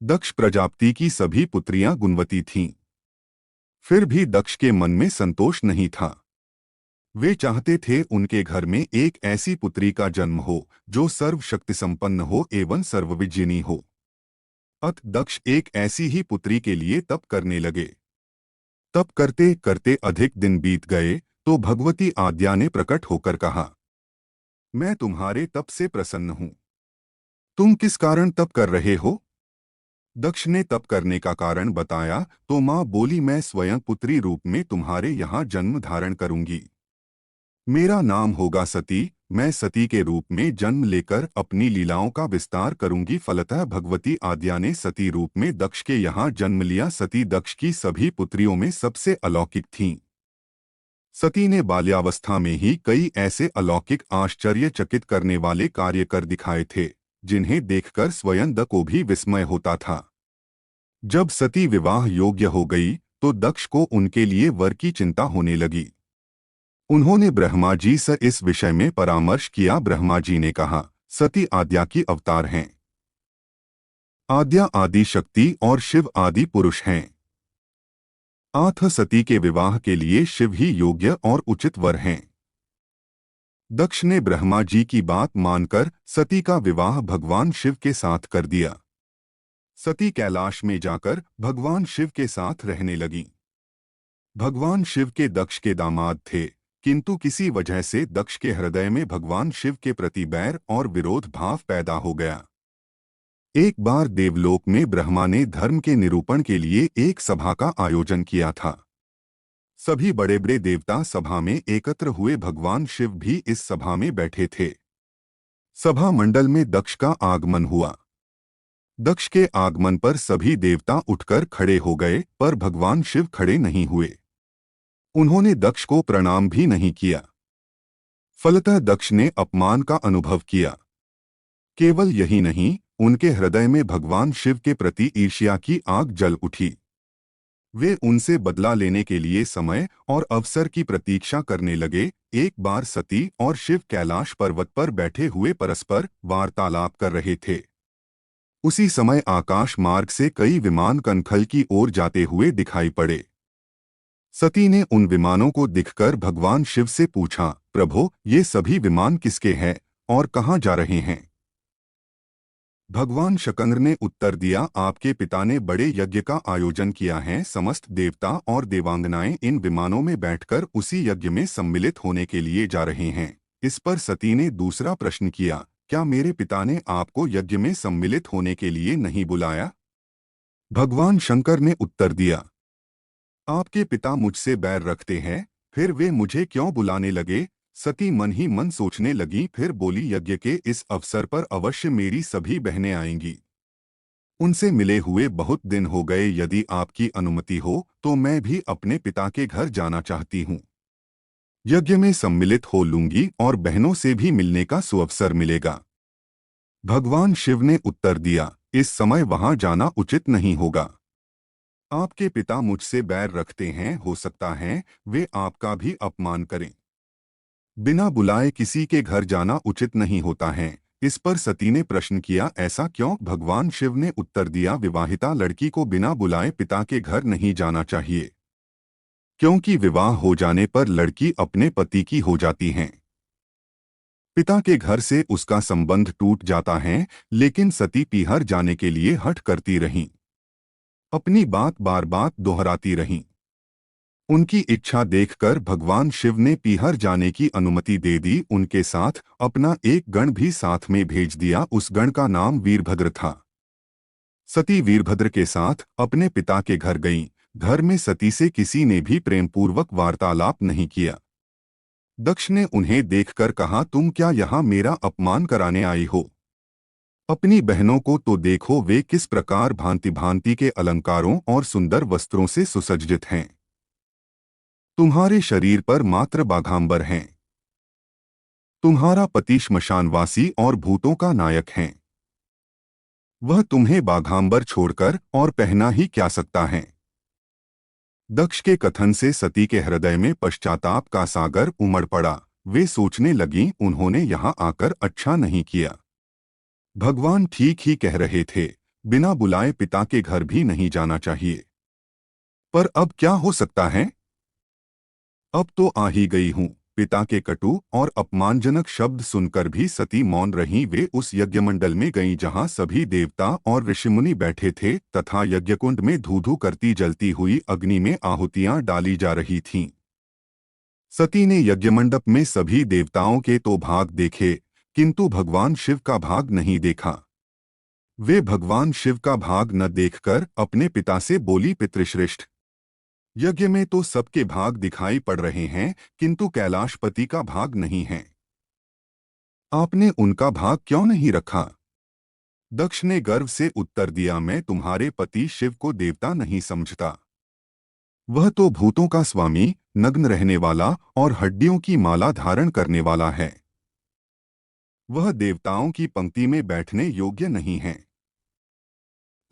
दक्ष प्रजापति की सभी पुत्रियां गुणवती थीं। फिर भी दक्ष के मन में संतोष नहीं था। वे चाहते थे उनके घर में एक ऐसी पुत्री का जन्म हो जो सर्वशक्ति संपन्न हो एवं सर्वविज्ञानी हो। अत दक्ष एक ऐसी ही पुत्री के लिए तप करने लगे। तप करते करते अधिक दिन बीत गए तो भगवती आद्या ने प्रकट होकर कहा, मैं तुम्हारे तप से प्रसन्न हूं। तुम किस कारण तप कर रहे हो? दक्ष ने तप करने का कारण बताया तो मां बोली, मैं स्वयं पुत्री रूप में तुम्हारे यहाँ जन्म धारण करूंगी। मेरा नाम होगा सती। मैं सती के रूप में जन्म लेकर अपनी लीलाओं का विस्तार करूंगी। फलतः भगवती आद्या ने सती रूप में दक्ष के यहाँ जन्म लिया। सती दक्ष की सभी पुत्रियों में सबसे अलौकिक थीं। सती ने बाल्यावस्था में ही कई ऐसे अलौकिक आश्चर्यचकित करने वाले कार्य कर दिखाए थे जिन्हें देखकर स्वयं दक्ष को भी विस्मय होता था। जब सती विवाह योग्य हो गई तो दक्ष को उनके लिए वर की चिंता होने लगी। उन्होंने ब्रह्मा जी से इस विषय में परामर्श किया। ब्रह्मा जी ने कहा, सती आद्या की अवतार हैं। आद्या आदि शक्ति और शिव आदि पुरुष हैं। अतः सती के विवाह के लिए शिव ही योग्य और उचित वर हैं। दक्ष ने ब्रह्मा जी की बात मानकर सती का विवाह भगवान शिव के साथ कर दिया। सती कैलाश में जाकर भगवान शिव के साथ रहने लगी। भगवान शिव के दक्ष के दामाद थे, किंतु किसी वजह से दक्ष के हृदय में भगवान शिव के प्रति बैर और विरोध भाव पैदा हो गया। एक बार देवलोक में ब्रह्मा ने धर्म के निरूपण के लिए एक सभा का आयोजन किया था। सभी बड़े बड़े देवता सभा में एकत्र हुए। भगवान शिव भी इस सभा में बैठे थे। सभा मंडल में दक्ष का आगमन हुआ। दक्ष के आगमन पर सभी देवता उठकर खड़े हो गए, पर भगवान शिव खड़े नहीं हुए। उन्होंने दक्ष को प्रणाम भी नहीं किया। फलतः दक्ष ने अपमान का अनुभव किया। केवल यही नहीं, उनके हृदय में भगवान शिव के प्रति ईर्ष्या की आग जल उठी। वे उनसे बदला लेने के लिए समय और अवसर की प्रतीक्षा करने लगे। एक बार सती और शिव कैलाश पर्वत पर बैठे हुए परस्पर वार्तालाप कर रहे थे। उसी समय आकाश मार्ग से कई विमान कनखल की ओर जाते हुए दिखाई पड़े। सती ने उन विमानों को दिखकर भगवान शिव से पूछा, प्रभो, ये सभी विमान किसके हैं और कहाँ जा रहे हैं? भगवान शकंर ने उत्तर दिया, आपके पिता ने बड़े यज्ञ का आयोजन किया है। समस्त देवता और देवांगनाएं इन विमानों में बैठकर उसी यज्ञ में सम्मिलित होने के लिए जा रहे हैं। इस पर सती ने दूसरा प्रश्न किया, क्या मेरे पिता ने आपको यज्ञ में सम्मिलित होने के लिए नहीं बुलाया? भगवान शंकर ने उत्तर दिया, आपके पिता मुझसे बैर रखते हैं, फिर वे मुझे क्यों बुलाने लगे? सती मन ही मन सोचने लगी, फिर बोली, यज्ञ के इस अवसर पर अवश्य मेरी सभी बहनें आएंगी। उनसे मिले हुए बहुत दिन हो गए। यदि आपकी अनुमति हो तो मैं भी अपने पिता के घर जाना चाहती हूँ। यज्ञ में सम्मिलित हो लूंगी और बहनों से भी मिलने का सुअवसर मिलेगा। भगवान शिव ने उत्तर दिया, इस समय वहां जाना उचित नहीं होगा। आपके पिता मुझसे बैर रखते हैं, हो सकता है वे आपका भी अपमान करें। बिना बुलाए किसी के घर जाना उचित नहीं होता है। इस पर सती ने प्रश्न किया, ऐसा क्यों? भगवान शिव ने उत्तर दिया, विवाहिता लड़की को बिना बुलाए पिता के घर नहीं जाना चाहिए, क्योंकि विवाह हो जाने पर लड़की अपने पति की हो जाती है। पिता के घर से उसका संबंध टूट जाता है। लेकिन सती पीहर जाने के लिए हठ करती रहीं, अपनी बात बार बार दोहराती रहीं। उनकी इच्छा देखकर भगवान शिव ने पीहर जाने की अनुमति दे दी। उनके साथ अपना एक गण भी साथ में भेज दिया। उस गण का नाम वीरभद्र था। सती वीरभद्र के साथ अपने पिता के घर गईं। घर में सती से किसी ने भी प्रेमपूर्वक वार्तालाप नहीं किया। दक्ष ने उन्हें देखकर कहा, तुम क्या यहाँ मेरा अपमान कराने आई हो? अपनी बहनों को तो देखो, वे किस प्रकार भांति भांति के अलंकारों और सुंदर वस्त्रों से सुसज्जित हैं। तुम्हारे शरीर पर मात्र बाघांबर हैं। तुम्हारा पति श्मशानवासी और भूतों का नायक है। वह तुम्हें बाघांबर छोड़कर और पहना ही क्या सकता है? दक्ष के कथन से सती के हृदय में पश्चाताप का सागर उमड़ पड़ा। वे सोचने लगीं, उन्होंने यहाँ आकर अच्छा नहीं किया। भगवान ठीक ही कह रहे थे। बिना बुलाए पिता के घर भी नहीं जाना चाहिए। पर अब क्या हो सकता है? अब तो आ ही गई हूँ। पिता के कटु और अपमानजनक शब्द सुनकर भी सती मौन रहीं। वे उस यज्ञमंडल में गईं जहाँ सभी देवता और ऋषिमुनि बैठे थे तथा यज्ञकुंड में धू धू करती जलती हुई अग्नि में आहुतियां डाली जा रही थीं। सती ने यज्ञमंडप में सभी देवताओं के तो भाग देखे, किंतु भगवान शिव का भाग नहीं देखा। वे भगवान शिव का भाग न देखकर अपने पिता से बोली, पितृश्रेष्ठ, यज्ञ में तो सबके भाग दिखाई पड़ रहे हैं, किंतु कैलाशपति का भाग नहीं है। आपने उनका भाग क्यों नहीं रखा? दक्ष ने गर्व से उत्तर दिया, मैं तुम्हारे पति शिव को देवता नहीं समझता। वह तो भूतों का स्वामी, नग्न रहने वाला और हड्डियों की माला धारण करने वाला है। वह देवताओं की पंक्ति में बैठने योग्य नहीं है।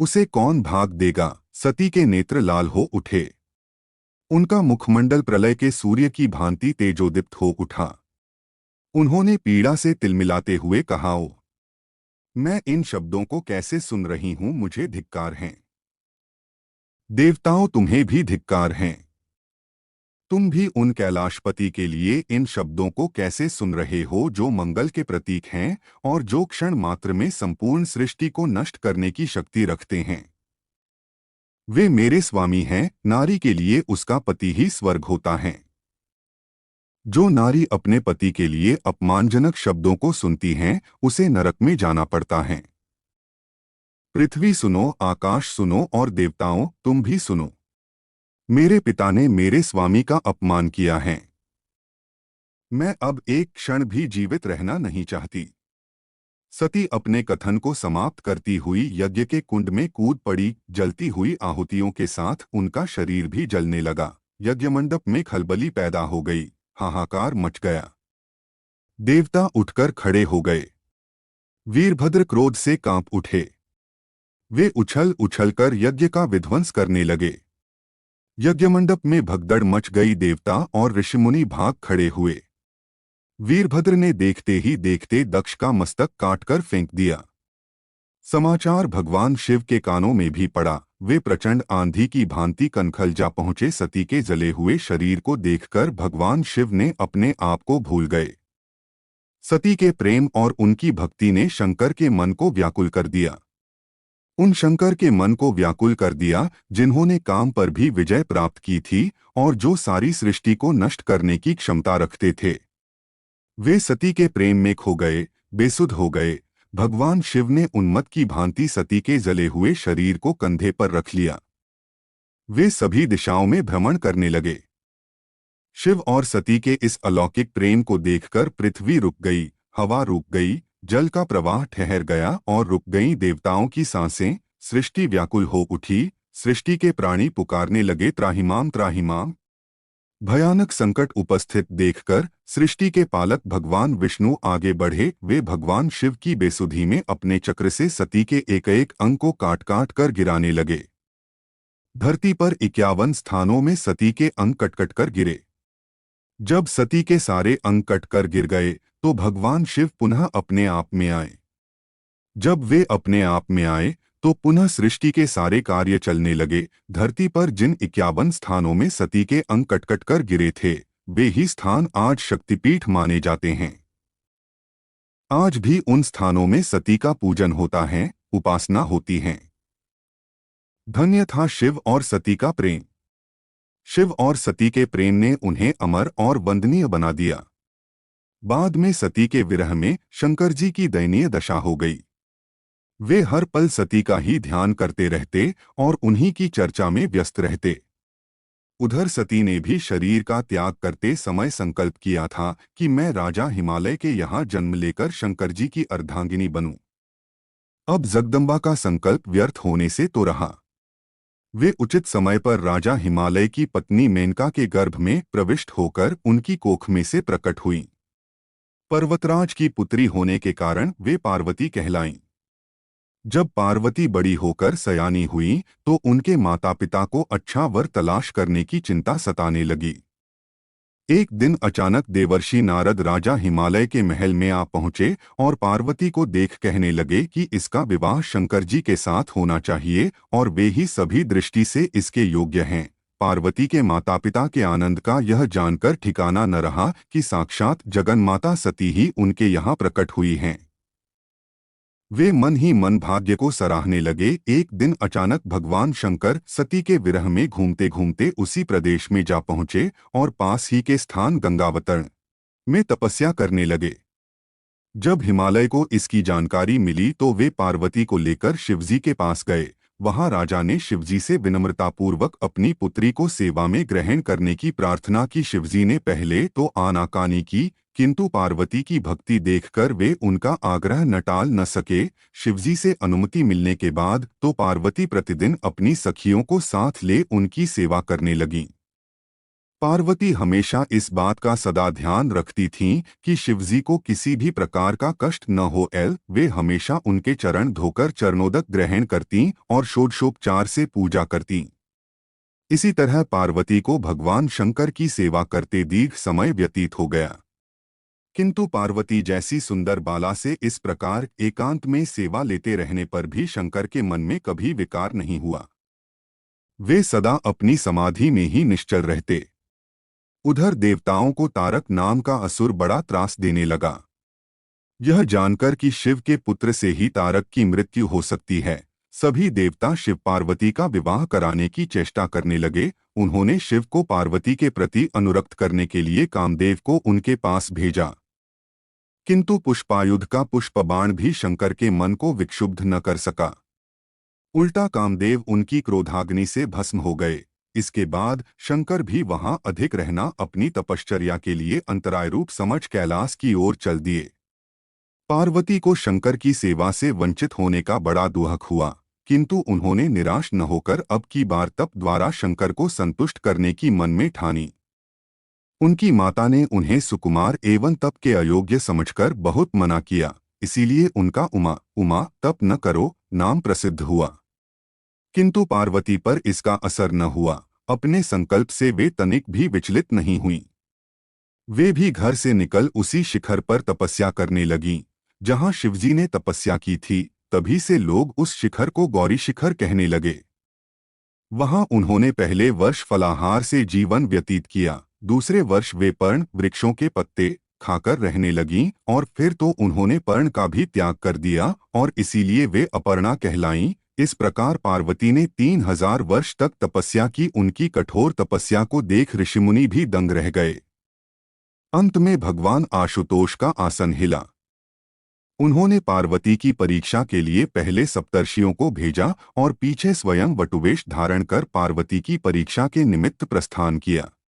उसे कौन भाग देगा? सती के नेत्र लाल हो उठे। उनका मुखमंडल प्रलय के सूर्य की भांति तेजोदीप्त हो उठा। उन्होंने पीड़ा से तिलमिलाते हुए कहा, ओ, मैं इन शब्दों को कैसे सुन रही हूं, मुझे धिक्कार हैं। देवताओं, तुम्हें भी धिक्कार हैं। तुम भी उन कैलाशपति के लिए इन शब्दों को कैसे सुन रहे हो जो मंगल के प्रतीक हैं और जो क्षण मात्र में संपूर्ण सृष्टि को नष्ट करने की शक्ति रखते हैं। वे मेरे स्वामी हैं। नारी के लिए उसका पति ही स्वर्ग होता है। जो नारी अपने पति के लिए अपमानजनक शब्दों को सुनती हैं, उसे नरक में जाना पड़ता है। पृथ्वी सुनो, आकाश सुनो और देवताओं, तुम भी सुनो। मेरे पिता ने मेरे स्वामी का अपमान किया है। मैं अब एक क्षण भी जीवित रहना नहीं चाहती। सती अपने कथन को समाप्त करती हुई यज्ञ के कुंड में कूद पड़ी। जलती हुई आहुतियों के साथ उनका शरीर भी जलने लगा। यज्ञमंडप में खलबली पैदा हो गई। हाहाकार मच गया। देवता उठकर खड़े हो गए। वीरभद्र क्रोध से कांप उठे। वे उछल उछलकर यज्ञ का विध्वंस करने लगे। यज्ञमंडप में भगदड़ मच गई। देवता और ऋषिमुनि भाग खड़े हुए। वीरभद्र ने देखते ही देखते दक्ष का मस्तक काटकर फेंक दिया। समाचार भगवान शिव के कानों में भी पड़ा। वे प्रचंड आंधी की भांति कनखल जा पहुंचे। सती के जले हुए शरीर को देखकर भगवान शिव ने अपने आप को भूल गए। सती के प्रेम और उनकी भक्ति ने शंकर के मन को व्याकुल कर दिया। उन शंकर के मन को व्याकुल कर दिया जिन्होंने काम पर भी विजय प्राप्त की थी और जो सारी सृष्टि को नष्ट करने की क्षमता रखते थे। वे सती के प्रेम में खो गए, बेसुध हो गए। भगवान शिव ने उन्मत्त की भांति सती के जले हुए शरीर को कंधे पर रख लिया। वे सभी दिशाओं में भ्रमण करने लगे। शिव और सती के इस अलौकिक प्रेम को देखकर पृथ्वी रुक गई, हवा रुक गई, जल का प्रवाह ठहर गया और रुक गईं देवताओं की सांसें। सृष्टि व्याकुल हो उठी। सृष्टि के प्राणी पुकारने लगे, त्राहिमाम त्राहिमाम। भयानक संकट उपस्थित देखकर सृष्टि के पालक भगवान विष्णु आगे बढ़े। वे भगवान शिव की बेसुधी में अपने चक्र से सती के एक एक अंग को काट काट कर गिराने लगे। धरती पर 51 स्थानों में सती के अंग कट कर गिरे। जब सती के सारे अंग कटकर गिर गए तो भगवान शिव पुनः अपने आप में आए। जब वे अपने आप में आए तो पुनः सृष्टि के सारे कार्य चलने लगे। धरती पर जिन 51 स्थानों में सती के अंग कट कर गिरे थे, वे ही स्थान आज शक्तिपीठ माने जाते हैं। आज भी उन स्थानों में सती का पूजन होता है, उपासना होती है। धन्य था शिव और सती का प्रेम। शिव और सती के प्रेम ने उन्हें अमर और वंदनीय बना दिया। बाद में सती के विरह में शंकर जी की दयनीय दशा हो गई। वे हर पल सती का ही ध्यान करते रहते और उन्हीं की चर्चा में व्यस्त रहते। उधर सती ने भी शरीर का त्याग करते समय संकल्प किया था कि मैं राजा हिमालय के यहाँ जन्म लेकर शंकर जी की अर्धांगिनी बनूं। अब जगदम्बा का संकल्प व्यर्थ होने से तो रहा। वे उचित समय पर राजा हिमालय की पत्नी मेनका के गर्भ में प्रविष्ट होकर उनकी कोख में से प्रकट हुईं। पर्वतराज की पुत्री होने के कारण वे पार्वती कहलाईं। जब पार्वती बड़ी होकर सयानी हुई तो उनके माता पिता को अच्छा वर तलाश करने की चिंता सताने लगी। एक दिन अचानक देवर्षि नारद राजा हिमालय के महल में आ पहुंचे और पार्वती को देख कहने लगे कि इसका विवाह शंकर जी के साथ होना चाहिए और वे ही सभी दृष्टि से इसके योग्य हैं। पार्वती के माता पिता के आनंद का यह जानकर ठिकाना न रहा कि साक्षात जगन्माता सती ही उनके यहाँ प्रकट हुई हैं। वे मन ही मन भाग्य को सराहने लगे। एक दिन अचानक भगवान शंकर सती के विरह में घूमते घूमते उसी प्रदेश में जा पहुंचे और पास ही के स्थान गंगावतरण में तपस्या करने लगे। जब हिमालय को इसकी जानकारी मिली तो वे पार्वती को लेकर शिवजी के पास गए। वहां राजा ने शिवजी से विनम्रतापूर्वक अपनी पुत्री को सेवा में ग्रहण करने की प्रार्थना की। शिवजी ने पहले तो आनाकानी की, किंतु पार्वती की भक्ति देखकर वे उनका आग्रह न टाल न सके। शिवजी से अनुमति मिलने के बाद तो पार्वती प्रतिदिन अपनी सखियों को साथ ले उनकी सेवा करने लगीं। पार्वती हमेशा इस बात का सदा ध्यान रखती थीं कि शिवजी को किसी भी प्रकार का कष्ट न हो। वे हमेशा उनके चरण धोकर चरणोदक ग्रहण करतीं और षोडशोपचार से पूजा करतीं। इसी तरह पार्वती को भगवान शंकर की सेवा करते दीर्घ समय व्यतीत हो गया, किंतु पार्वती जैसी सुंदर बाला से इस प्रकार एकांत में सेवा लेते रहने पर भी शंकर के मन में कभी विकार नहीं हुआ। वे सदा अपनी समाधि में ही निश्चल रहते। उधर देवताओं को तारक नाम का असुर बड़ा त्रास देने लगा। यह जानकर कि शिव के पुत्र से ही तारक की मृत्यु हो सकती है, सभी देवता शिव पार्वती का विवाह कराने की चेष्टा करने लगे। उन्होंने शिव को पार्वती के प्रति अनुरक्त करने के लिए कामदेव को उनके पास भेजा, किंतु पुष्पायुध का पुष्पबाण भी शंकर के मन को विक्षुब्ध न कर सका। उल्टा कामदेव उनकी क्रोधाग्नि से भस्म हो गए। इसके बाद शंकर भी वहां अधिक रहना अपनी तपश्चर्या के लिए अंतराय रूप समझ कैलाश की ओर चल दिए। पार्वती को शंकर की सेवा से वंचित होने का बड़ा दुख हुआ, किंतु उन्होंने निराश न होकर अब की बार तप द्वारा शंकर को संतुष्ट करने की मन में ठानी। उनकी माता ने उन्हें सुकुमार एवं तप के अयोग्य समझकर बहुत मना किया, इसीलिए उनका उमा तप न करो नाम प्रसिद्ध हुआ। किंतु पार्वती पर इसका असर न हुआ। अपने संकल्प से वे तनिक भी विचलित नहीं हुईं। वे भी घर से निकल उसी शिखर पर तपस्या करने लगीं जहां शिवजी ने तपस्या की थी। तभी से लोग उस शिखर को गौरी शिखर कहने लगे। वहां उन्होंने पहले वर्ष फलाहार से जीवन व्यतीत किया, दूसरे वर्ष वे पर्ण वृक्षों के पत्ते खाकर रहने लगीं और फिर तो उन्होंने पर्ण का भी त्याग कर दिया और इसीलिए वे अपर्णा कहलाईं। इस प्रकार पार्वती ने 3000 वर्ष तक तपस्या की। उनकी कठोर तपस्या को देख ऋषिमुनि भी दंग रह गए। अंत में भगवान आशुतोष का आसन हिला। उन्होंने पार्वती की परीक्षा के लिए पहले सप्तर्षियों को भेजा और पीछे स्वयं वटुवेश धारण कर पार्वती की परीक्षा के निमित्त प्रस्थान किया।